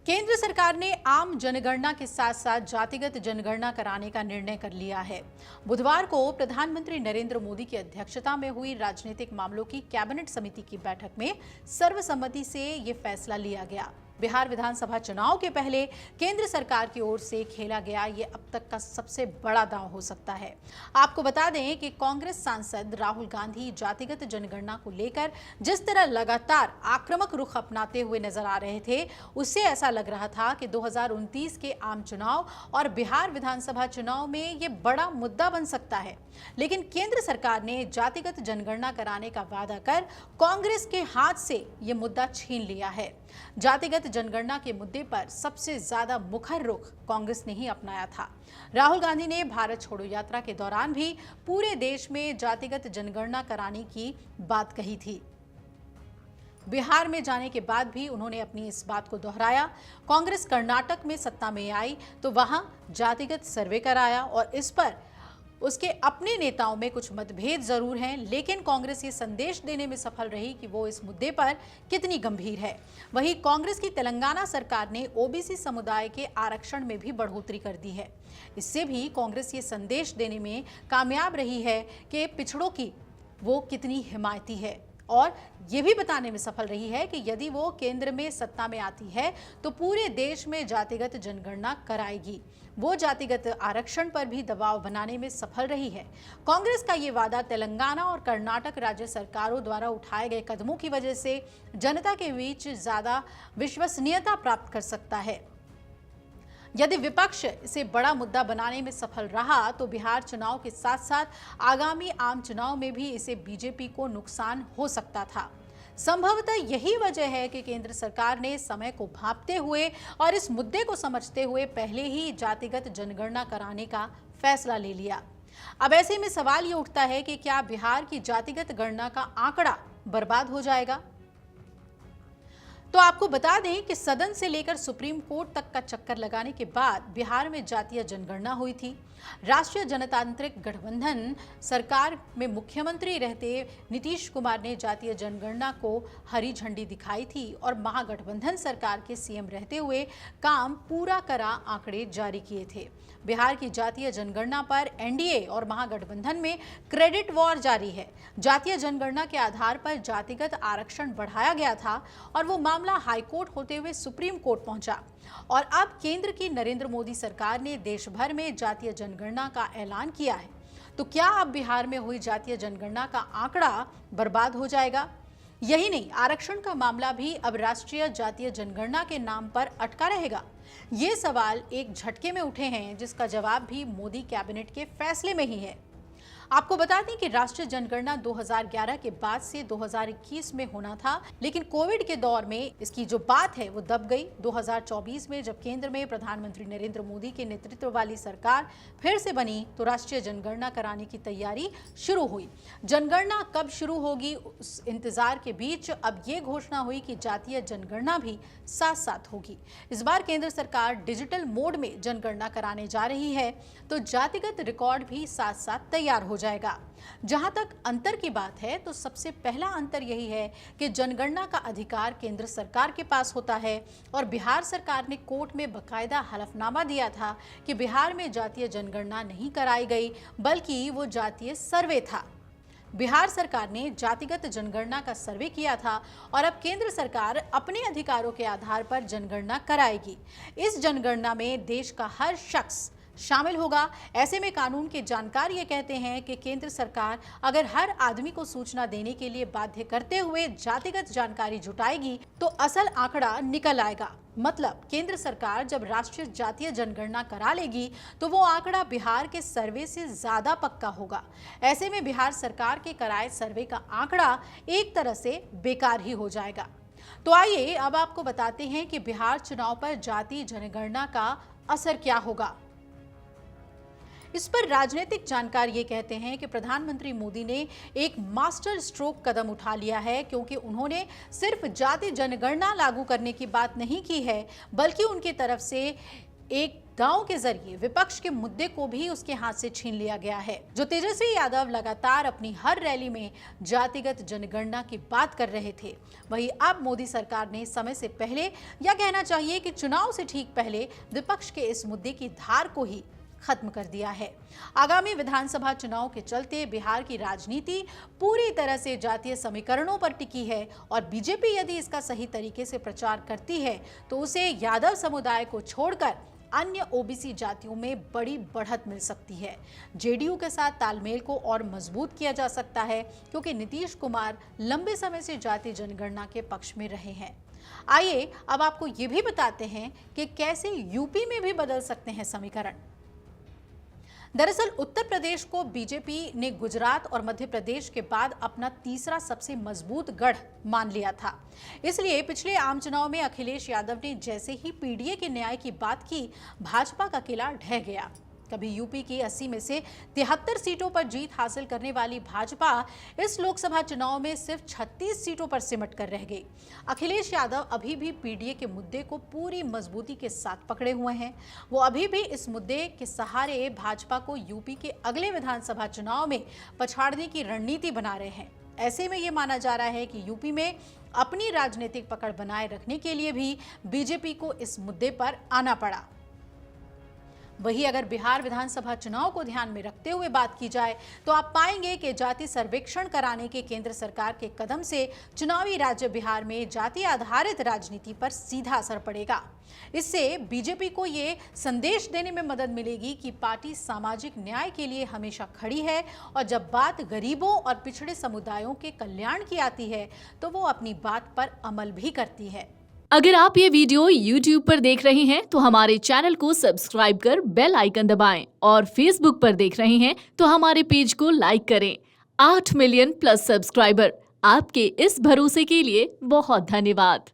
केंद्र सरकार ने आम जनगणना के साथ साथ जातिगत जनगणना कराने का निर्णय कर लिया है। बुधवार को प्रधानमंत्री नरेंद्र मोदी की अध्यक्षता में हुई राजनीतिक मामलों की कैबिनेट समिति की बैठक में सर्वसम्मति से ये फैसला लिया गया। बिहार विधानसभा चुनाव के पहले केंद्र सरकार की ओर से खेला गया ये अब तक का सबसे बड़ा दांव हो सकता है। आपको बता दें कि कांग्रेस सांसद राहुल गांधी जातिगत जनगणना को लेकर जिस तरह लगातार आक्रामक रुख अपनाते हुए नजर आ रहे थे, उससे ऐसा लग रहा था कि 2029 के आम चुनाव और बिहार विधानसभा चुनाव में ये बड़ा मुद्दा बन सकता है। लेकिन केंद्र सरकार ने जातिगत जनगणना कराने का वादा कर कांग्रेस के हाथ से ये मुद्दा छीन लिया है। जातिगत जनगणना के मुद्दे पर सबसे ज्यादा मुखर रुख कांग्रेस ने ही अपनाया था। राहुल गांधी ने भारत छोड़ो यात्रा के दौरान भी पूरे देश में जातिगत जनगणना कराने की बात कही थी। बिहार में जाने के बाद भी उन्होंने अपनी इस बात को दोहराया। कांग्रेस कर्नाटक में सत्ता में आई तो वहां जातिगत सर्वे कराया और इस पर उसके अपने नेताओं में कुछ मतभेद जरूर हैं, लेकिन कांग्रेस ये संदेश देने में सफल रही कि वो इस मुद्दे पर कितनी गंभीर है। वहीं कांग्रेस की तेलंगाना सरकार ने ओबीसी समुदाय के आरक्षण में भी बढ़ोतरी कर दी है। इससे भी कांग्रेस ये संदेश देने में कामयाब रही है कि पिछड़ों की वो कितनी हिमायती है और ये भी बताने में सफल रही है कि यदि वो केंद्र में सत्ता में आती है तो पूरे देश में जातिगत जनगणना कराएगी। वो जातिगत आरक्षण पर भी दबाव बनाने में सफल रही है। कांग्रेस का ये वादा तेलंगाना और कर्नाटक राज्य सरकारों द्वारा उठाए गए कदमों की वजह से जनता के बीच ज्यादा विश्वसनीयता प्राप्त कर सकता है। यदि विपक्ष इसे बड़ा मुद्दा बनाने में सफल रहा तो बिहार चुनाव के साथ साथ आगामी आम चुनाव में भी इसे बीजेपी को नुकसान हो सकता था। संभवतः यही वजह है कि केंद्र सरकार ने समय को भांपते हुए और इस मुद्दे को समझते हुए पहले ही जातिगत जनगणना कराने का फैसला ले लिया। अब ऐसे में सवाल ये उठता है कि क्या बिहार की जातिगत गणना का आंकड़ा बर्बाद हो जाएगा? तो आपको बता दें कि सदन से लेकर सुप्रीम कोर्ट तक का चक्कर लगाने के बाद बिहार में जातीय जनगणना हुई थी। राष्ट्रीय जनतांत्रिक गठबंधन सरकार में मुख्यमंत्री रहते नीतीश कुमार ने जातीय जनगणना को हरी झंडी दिखाई थी और महागठबंधन सरकार के सीएम रहते हुए काम पूरा करा आंकड़े जारी किए थे। बिहार की जातीय जनगणना पर एनडीए और महागठबंधन में क्रेडिट वॉर जारी है। जातीय जनगणना के आधार पर जातिगत आरक्षण बढ़ाया गया था और वो मामला हाईकोर्ट होते हुए सुप्रीम कोर्ट पहुंचा और अब केंद्र की नरेंद्र मोदी सरकार ने देश भर में जातीय जनगणना का ऐलान किया है। तो क्या अब बिहार में हुई जातीय जनगणना का आंकड़ा बर्बाद हो जाएगा? यही नहीं, आरक्षण का मामला भी अब राष्ट्रीय जातीय जनगणना के नाम पर अटका रहेगा। ये सवाल एक झटके में उठे हैं जिसका जवाब भी मोदी कैबिनेट के फैसले में ही है। आपको बता दें कि राष्ट्रीय जनगणना 2011 के बाद से 2021 में होना था, लेकिन कोविड के दौर में इसकी जो बात है वो दब गई। 2024 में जब केंद्र में प्रधानमंत्री नरेंद्र मोदी के नेतृत्व वाली सरकार फिर से बनी तो राष्ट्रीय जनगणना कराने की तैयारी शुरू हुई। जनगणना कब शुरू होगी उस इंतजार के बीच अब ये घोषणा हुई कि जातीय जनगणना भी साथ साथ होगी। इस बार केंद्र सरकार डिजिटल मोड में जनगणना कराने जा रही है तो जातिगत रिकॉर्ड भी साथ साथ तैयार हो जाएगा। जहां तक अंतर की बात है तो सबसे पहला अंतर यही है कि जनगणना का अधिकार केंद्र सरकार के पास होता है और बिहार सरकार ने कोर्ट में बकायदा हलफनामा दिया था कि बिहार में जातीय जनगणना नहीं कराई गई बल्कि वो जातीय सर्वे था। बिहार सरकार ने जातिगत जनगणना का सर्वे किया था और अब केंद्र सरकार अपने अधिकारों के आधार पर जनगणना कराएगी। इस जनगणना में देश का हर शख्स शामिल होगा। ऐसे में कानून के जानकार ये कहते हैं कि केंद्र सरकार अगर हर आदमी को सूचना देने के लिए बाध्य करते हुए जातिगत जानकारी जुटाएगी तो असल आंकड़ा निकल आएगा। मतलब केंद्र सरकार जब राष्ट्रीय जातीय जनगणना करा लेगी तो वो आंकड़ा बिहार के सर्वे से ज्यादा पक्का होगा। ऐसे में बिहार सरकार के कराए सर्वे का आंकड़ा एक तरह से बेकार ही हो जाएगा। तो आइए अब आपको बताते हैं कि बिहार चुनाव पर जातीय जनगणना का असर क्या होगा। इस पर राजनीतिक जानकार ये कहते हैं कि प्रधानमंत्री मोदी ने एक मास्टर स्ट्रोक कदम उठा लिया है, क्योंकि उन्होंने सिर्फ जाति जनगणना लागू करने की बात नहीं की है बल्कि उनकी तरफ से एक दांव के जरिए विपक्ष के मुद्दे को भी उसके हाथ से छीन लिया गया है। जो तेजस्वी यादव लगातार अपनी हर रैली में जातिगत जनगणना की बात कर रहे थे, वही अब मोदी सरकार ने समय से पहले, या कहना चाहिए कि चुनाव से ठीक पहले, विपक्ष के इस मुद्दे की धार को ही खत्म कर दिया है। आगामी विधानसभा चुनाव के चलते बिहार की राजनीति पूरी तरह से जातीय समीकरणों पर टिकी है और बीजेपी यदि इसका सही तरीके से प्रचार करती है तो उसे यादव समुदाय को छोड़कर अन्य ओबीसी जातियों में बड़ी बढ़त मिल सकती है। जेडीयू के साथ तालमेल को और मजबूत किया जा सकता है क्योंकि नीतीश कुमार लंबे समय से जाति जनगणना के पक्ष में रहे हैं। आइए अब आपको ये भी बताते हैं कि कैसे यूपी में भी बदल सकते हैं समीकरण। दरअसल उत्तर प्रदेश को बीजेपी ने गुजरात और मध्य प्रदेश के बाद अपना तीसरा सबसे मजबूत गढ़ मान लिया था। इसलिए पिछले आम चुनाव में अखिलेश यादव ने जैसे ही पीडीए के न्याय की बात की, भाजपा का किला ढह गया। कभी यूपी की 80 में से 73 सीटों पर जीत हासिल करने वाली भाजपा इस लोकसभा चुनाव में सिर्फ 36 सीटों पर सिमट कर रह गई। अखिलेश यादव अभी भी पीडीए के मुद्दे को पूरी मजबूती के साथ पकड़े हुए हैं। वो अभी भी इस मुद्दे के सहारे भाजपा को यूपी के अगले विधानसभा चुनाव में पछाड़ने की रणनीति बना रहे हैं। ऐसे में ये माना जा रहा है कि यूपी में अपनी राजनीतिक पकड़ बनाए रखने के लिए भी बीजेपी को इस मुद्दे पर आना पड़ा। वही अगर बिहार विधानसभा चुनाव को ध्यान में रखते हुए बात की जाए तो आप पाएंगे कि जाति सर्वेक्षण कराने के केंद्र सरकार के कदम से चुनावी राज्य बिहार में जाति आधारित राजनीति पर सीधा असर पड़ेगा। इससे बीजेपी को ये संदेश देने में मदद मिलेगी कि पार्टी सामाजिक न्याय के लिए हमेशा खड़ी है और जब बात गरीबों और पिछड़े समुदायों के कल्याण की आती है तो वो अपनी बात पर अमल भी करती है। अगर आप ये वीडियो YouTube पर देख रहे हैं तो हमारे चैनल को सब्सक्राइब कर बेल आइकन दबाएं और Facebook पर देख रहे हैं तो हमारे पेज को लाइक करें। 8 मिलियन प्लस सब्सक्राइबर, आपके इस भरोसे के लिए बहुत धन्यवाद।